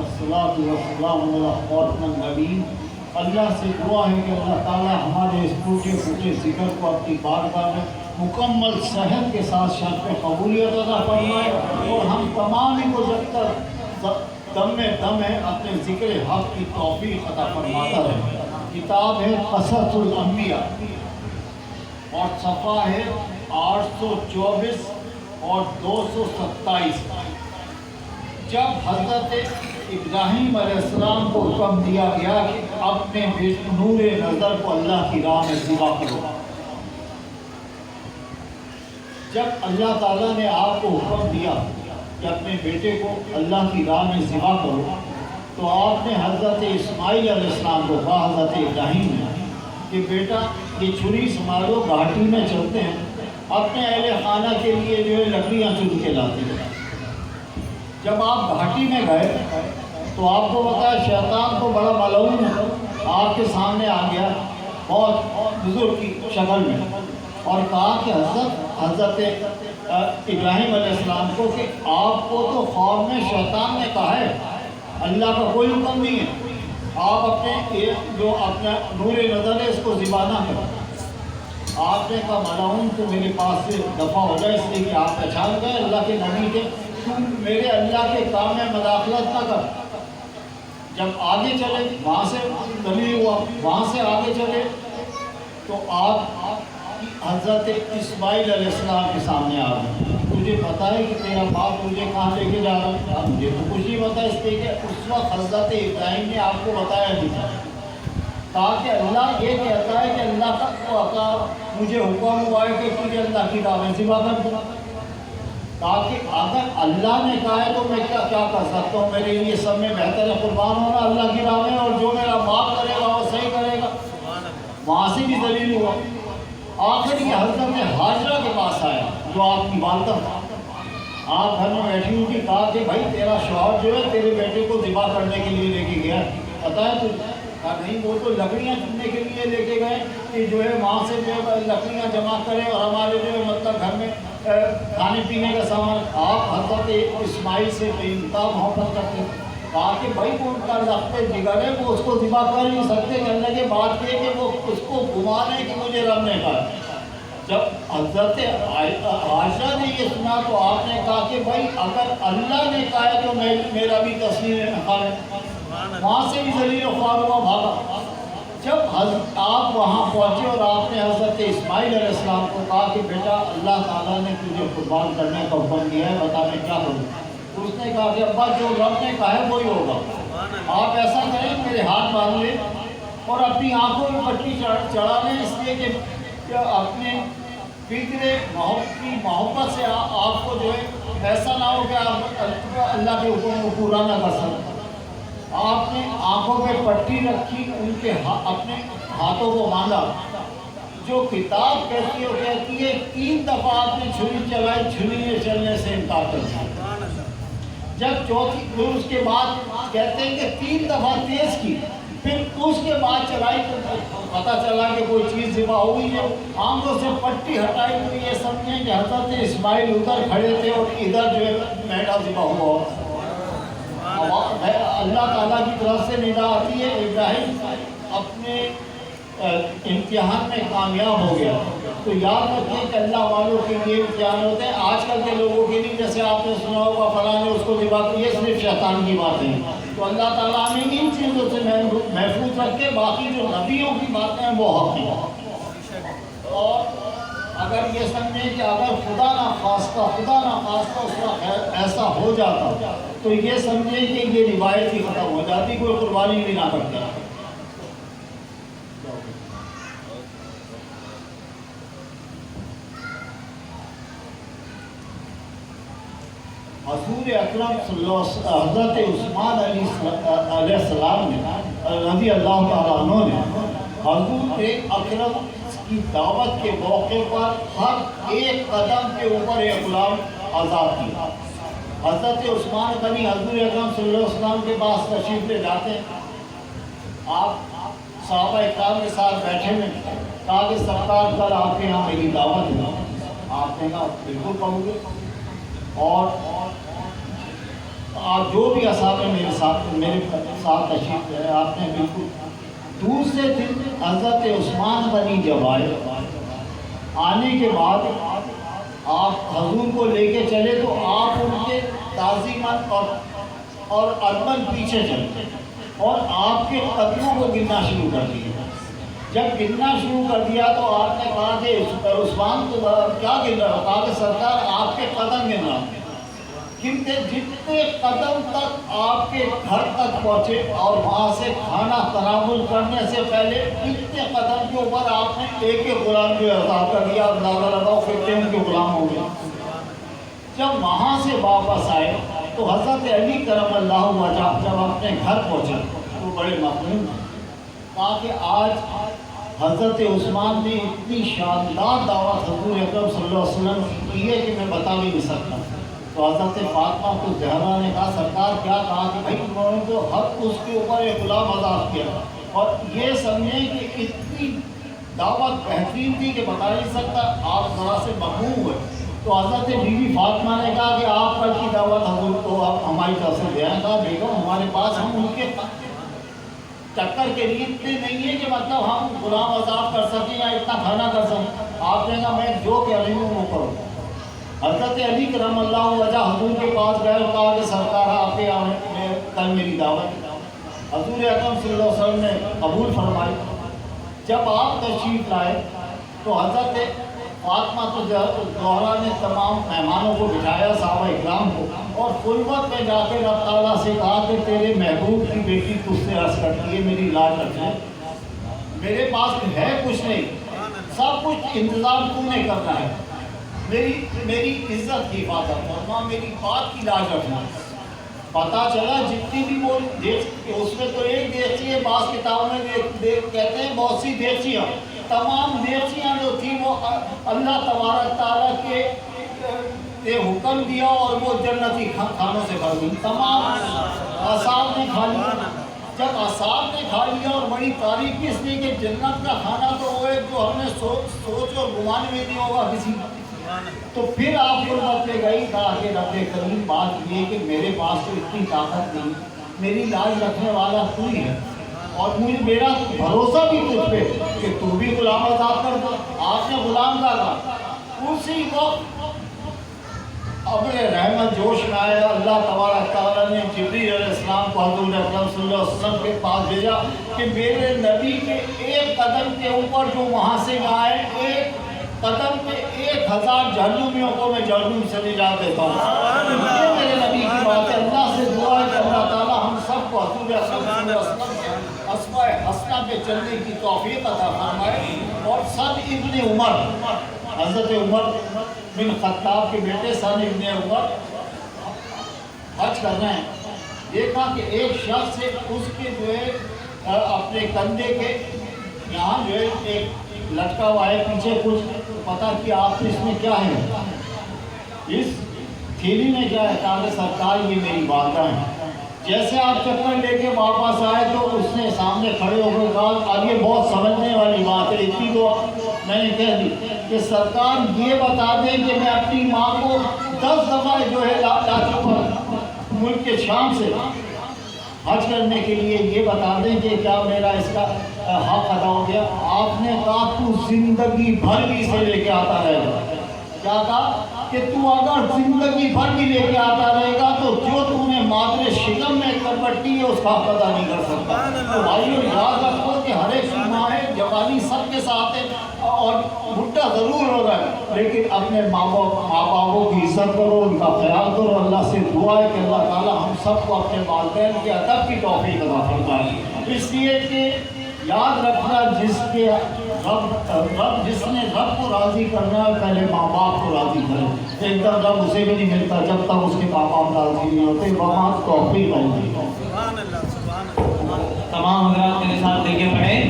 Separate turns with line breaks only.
वस्सलातु वस्सलामु अला खातमिन नबीय्यीन। अल्लाह से दुआ है कि अल्लाह ताला हमारे इस टूटे फूटे ज़िक्र को अपनी बारगाह में मुकम्मल सेहत के साथ शर्फ़ कबूलियत अता फरमाए और हम तमाम को जब तक दम में दम है अपने ज़िक्र हक़ की तौफ़ीक़ अता फरमाता रहे। किताब है क़ससुल अंबिया और सफ़ा है 824 और 227। जब हज़रत इब्राहीम अलैहिस्सलाम को हुक्म दिया गया कि अपने नूरे नज़र को अल्लाह की राह में ज़िबा करो, जब अल्लाह ताला ने आपको हुक्म दिया कि अपने बेटे को अल्लाह की राह में ज़िबा करो, तो आपने हज़रत इस्माइल अलैहिस्सलाम को कहा, हज़रत इब्राहीम ने, कि बेटा ये छुरी संभालो, घाटी में चलते हैं, अपने अहले खाना के लिए जो है लकड़ियाँ चुन के लाते हैं। जब आप घाटी में गए तो आपको पता है शैतान तो बड़ा मलऊन आपके सामने आ गया बहुत बुजुर्ग की शक्ल में और कहा कि हज़रत इब्राहीम अलैहिस्सलाम को कि आपको तो ख्वाब में शैतान ने कहा है अल्लाह का कोई हुक्म नहीं है, आप अपने जो अपना नूरे नज़र है इसको ज़िबा ना करें। आपने कहा मलऊन तो मेरे पास से दफ़ा हो जाए, इसलिए कि आप पहचान गए अल्लाह के नबी के, तुम मेरे अल्लाह के काम में मदाखलत ना कर। जब आगे चले वहाँ से दलील हुआ, वहाँ से आगे चले तो आप हज़रत इस्माइल अलैहिस्सलाम के सामने आ गए। तुझे पता है कि तेरा बाप तुझे कहाँ लेके जा रहा है? मुझे तो कुछ नहीं पता, इसलिए कि उस वक्त हज़रत इब्राहीम ने आपको बताया नहीं था। कहा कि अल्लाह ये कहता है कि अल्लाह का मुझे हुक्म हुआ है कि तुझे अल्लाह की राह में ज़िबा कर दूँ। ताकि अगर अल्लाह ने कहा है तो मैं क्या कर सकता हूँ, मेरे लिए सब में बेहतर है कुर्बान होना अल्लाह की राह में, और जो मेरा बाप करेगा वो सही करेगा। वहाँ से भी दलील हुआ। आखिर ये हज़रत हाजरा के पास आया जो आपकी वालदा था, आप घर में बैठी हुई थी, कहा कि भाई तेरा शौहर जो है तेरे बेटे को ज़िबा करने के लिए लेके गया, पता है तुझे? कहा नहीं, वो तो लकड़ियाँ चुनने के लिए लेके गए कि जो है वहाँ से जो है लकड़ियाँ जमा करें और हमारे जो है मतलब घर में खाने पीने का सामान। आप हज़रत इस्माइल से बेइंतहा मोहब्बत करते थे। कहा कि भाई वो उनका रखते जिगर है, वो उसको ज़िबा कर नहीं सकते। कहने के बात ये कि वो उसको घुमा लें कि मुझे रब ने कहा। जब हज़रत आयशा ने ये सुना तो आपने कहा कि भाई अगर अल्लाह ने कहा है तो मेरा भी तस्लीम है। वहाँ से भी ज़लील ख्वार हुआ, भागा। जब आप वहाँ पहुँचे और आपने हज़रत इस्माइल अलैहिस्सलाम को कहा कि बेटा अल्लाह ताला ने तुझे कुर्बान करने का हुक्म दिया है, बता मैं क्या करूँ? तो उसने कहा कि अब्बा जो रब ने कहा है वही होगा, आप ऐसा करें मेरे हाथ बांध लें और अपनी आँखों में पट्टी चढ़ा लें, इसलिए कि अपने फिक्र मोहब्बत से आपको जो है ऐसा ना हो कि आप अल्लाह के हुक्म को पूरा ना कर सकें। आपने आंखों पे पट्टी रखी, उनके अपने हाथों को बांधा। जो किताब कहती है 3 दफ़ा आपने छुरी चलाई, छुरी में चलने से इनकार कर दिया। जब चौथी, फिर उसके बाद कहते हैं कि 3 दफ़ा तेज़ की, फिर उसके बाद चलाई तो पता चला कि कोई चीज़ ज़िबा हो गई है। आंखों से पट्टी हटाई तो ये समझें कि हज़रत इस्माइल उधर खड़े थे और इधर जो है मेढा ज़िबा हुआ। अल्लाह ताला की तरफ से निदा आती है, इब्राहीम अपने इम्तिहान में कामयाब हो गया। तो याद रखिए कि अल्लाह वालों के लिए इम्तिहान होते हैं, आजकल के लोगों के लिए। जैसे आपने सुना होगा फलां ने उसको ज़िबा किया, ये सिर्फ शैतान की बात है। तो अल्लाह ताला हमें इन चीज़ों से महफूज रखे, बाकी जो नबियों की बातें हैं वो हक़ हैं। और अगर ये समझें कि अगर खुदा ना खास्ता उस वक्त ऐसा हो जाता तो ये समझें कि ये रिवायत ही ख़त्म हो जाती, कोई कुर्बानी भी ना करता। हज़ूर अकरम हज़रत उस्मान अलैहिस्सलाम ने रज़ी अल्लाह तआला अन्हु ने हज़ूर अकरम की दावत के मौके पर हर एक कदम के ऊपर एक गुलाम आज़ाद किया। हज़रत उस्मान गनी हज़ूर अकरम सल्लल्लाहु अलैहि वसल्लम के पास तशरीफ़ ले जाते हैं। आप सहाबा इकराम के साथ बैठे में कहा कि सरकार कल आपके यहाँ मेरी दावत है। आपने कहा बिल्कुल कहूँगे। और آپ جو بھی اصحاب میرے ساتھ تشریف ہے، آپ نے بالکل دوسرے دن حضرت عثمان غنی جب آنے کے بعد آپ حضور کو لے کے چلے تو آپ ان کے تعظیماً اور ادباً پیچھے چلے اور آپ کے قدموں کو گننا شروع کر دیا۔ جب گننا شروع کر دیا تو آپ نے کہا کہ عثمان کو کیا گن رہا؟ کہا کہ سرکار آپ کے قدم گن رہا، کیونکہ جتنے قدم تک آپ کے گھر تک پہنچے اور وہاں سے کھانا تناول کرنے سے پہلے اتنے قدم کے اوپر آپ نے ایک ایک غلام کو آزاد کر دیا، اندازہ لگاؤ کتنے ان کے غلام ہو گئے۔ جب وہاں سے واپس آئے تو حضرت علی کرم اللہ وجہ جب اپنے گھر پہنچے تو بڑے مخدوم ہیں، کہا کہ آج حضرت عثمان نے اتنی شاندار دعوت حضور اکرم صلی اللہ علیہ وسلم کی ہے کہ میں بتا بھی نہیں سکتا۔ تو حضرت فاطمہ کو زہرا نے کہا سرکار کیا کہا؟ کہ بھائی انہوں نے تو حق اس کے اوپر ایک غلام آزاد کیا، اور یہ سمجھیں کہ اتنی دعوت بہترین تھی کہ بتا نہیں سکتا، آپ ذرا سے مغموم ہوئے۔ تو حضرت بی بی فاطمہ نے کہا کہ آپ کل کی دعوت حضور کو آپ ہماری طرف سے دیں۔ کہا بیگم ہمارے پاس ہم ان کے چکر کے لیے اتنے نہیں ہے کہ مطلب ہم غلام آزاد کر سکیں یا اتنا کھانا کر سکیں۔ آپ نے کہا میں جو کہہ رہی ہوں وہ کروں۔ حضرت علی کرم اللہ وجہ حضور کے پاس گئے اور کہا کہ سرکار آپ کے آنے کل میری دعوت۔ حضور اکرم صلی اللہ علیہ وسلم نے قبول فرمائی۔ جب آپ تشریف لائے تو حضرت فاطمہ زہرا نے تمام مہمانوں کو بٹھایا، صحابہ اکرام کو، اور خلوت میں جا کے رب تعالیٰ سے کہا کہ تیرے محبوب کی بیٹی تجھ سے عرض کرتی ہے میری لاج رکھنا، میرے پاس ہے کچھ نہیں، سب کچھ انتظام تو نے کرنا ہے، میری عزت کی حفاظت فرما، میری بات کی لاج رکھنا۔ پتہ چلا جتنی بھی وہ اس میں تو ایک دیگچی ہے، بعض کتابوں میں کہتے ہیں بہت سی دیگچیاں، تمام دیگچیاں جو تھیں وہ اللہ تبارک تعالیٰ کے حکم دیا اور وہ جنتی کھانوں سے بھر گئی، تمام اصحاب نے کھا لیا۔ جب اصحاب نے کھا لیا، اور بڑی تعریف اس لیے کہ جنت کا کھانا تو وہ ایک جو ہم نے سوچ اور گمان میں نہیں ہوگا کسی کا، تو پھر آپ غربت پہ گئی، کہا کہ رب کریم بات یہ کہ میرے پاس تو اتنی طاقت نہیں، میری لاج رکھنے والا تو ہی ہے، اور مجھے میرا بھروسہ بھی تجھ پہ کہ تو بھی غلام آزاد کر دو۔ آپ نے غلام ڈالا، اسی وقت اپنے رحمت جوش میں آیا، اللہ تبارک تعالیٰ نے جبریل علیہ السلام کو حضور اکرم صلی اللہ علیہ وسلم کے پاس بھیجا کہ میرے نبی کے ایک قدم کے اوپر جو وہاں سے آئے، ایک قدم پہ 1000 جہنمیوں کو میں جہنم سے نجات دیتا ہوں۔ یہ میرے نبی کی بات ہے۔ اللہ سے دعا ہے کہ اللہ تعالیٰ ہم سب کو حضور اکرم صلی اللہ علیہ وسلم کے اسماء حسنہ پہ چلنے کی توفیق عطا فرمائے، اور سن ابن عمر، حضرت عمر بن خطاب کے بیٹے سن ابن عمر حج کر رہے ہیں، دیکھا کہ ایک شخص سے اس کے جو ہے اپنے کندھے کے یہاں جو ہے ایک لٹکا ہوا ہے، پیچھے کچھ پتہ کیا آپ اس میں کیا ہے، اس تھیلی میں کیا ہے؟ کہا کہ سرکار یہ میری باتیں ہیں۔ جیسے آپ چکر لے کے واپس آئے تو اس نے سامنے کھڑے ہو کر کہا اب یہ بہت سمجھنے والی بات ہے، اتنی تو میں نے کہہ دی کہ سرکار یہ بتا دیں کہ میں اپنی ماں کو 10 دفعہ جو ہے لا چکا ملک کے شام سے حج کرنے کے لیے، یہ بتا دیں کہ کیا میرا اس کا حق ادا ہو گیا۔ آپ نے کہا تو زندگی بھر بھی اسے لے کے آتا رہے گا۔ کیا کہا کہ تو اگر زندگی بھر بھی لے کے آتا رہے گا تو جو تو نے مادر شکم میں کربٹی ہے اس کا حق ادا نہیں کر سکتا۔ تو بھائیو یاد رکھو کہ ہر ایک کی ماں ہے، جوانی سب کے ساتھ ہے اور بھٹا ضرور ہو رہا ہے، لیکن اپنے ماں باپوں کی عزت کرو، ان کا خیال کرو۔ اللہ سے دعا ہے کہ اللہ تعالیٰ ہم سب کو اپنے والدین کے ادب کی توفیق عطا فرمائے۔ اس لیے کہ یاد رکھنا جس نے رب کو راضی کرنا ہے پہلے ماں باپ کو راضی کرے، ایک دم رب اسے بھی نہیں ملتا جب تک اس کے ماں باپ راضی نہیں ہوتے، وہاں توفیق نہیں ہوتی۔
تمام حضرات میرے ساتھ دیکھیں پڑھیں